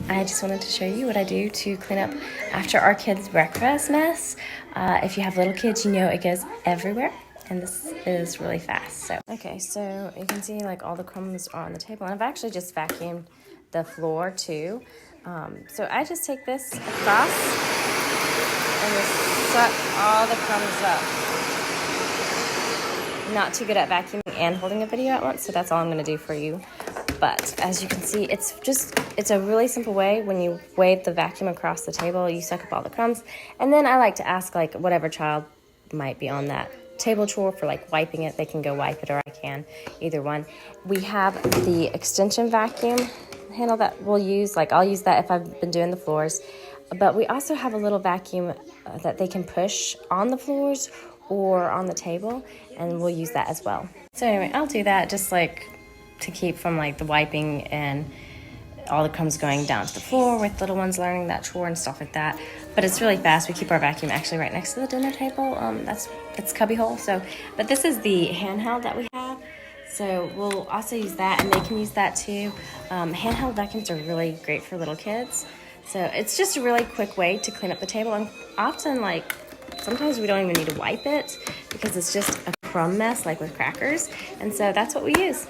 I just wanted to show you what I do to clean up after our kids' breakfast mess. If you have little kids, you know it goes everywhere, and this is really fast. So you can see like all the crumbs are on the table, and I've actually just vacuumed the floor too. So I just take this across and just suck all the crumbs up. I'm not too good at vacuuming and holding a video at once, so that's all I'm going to do for you. But as you can see, it's a really simple way. When you wave the vacuum across the table, you suck up all the crumbs. And then I like to ask like whatever child might be on that table chore for like wiping it, they can go wipe it, or I can, either one. We have the extension vacuum handle that we'll use. Like I'll use that if I've been doing the floors. But we also have a little vacuum that they can push on the floors or on the table, and we'll use that as well. So anyway, I'll do that just like to keep from like the wiping and all the crumbs going down to the floor with little ones learning that chore and stuff like that. But it's really fast. We keep our vacuum actually right next to the dinner table. That's cubby hole. But this is the handheld that we have. So we'll also use that, and they can use that too. Handheld vacuums are really great for little kids. So it's just a really quick way to clean up the table. And often, like, sometimes we don't even need to wipe it because it's just a crumb mess, like with crackers. And so that's what we use.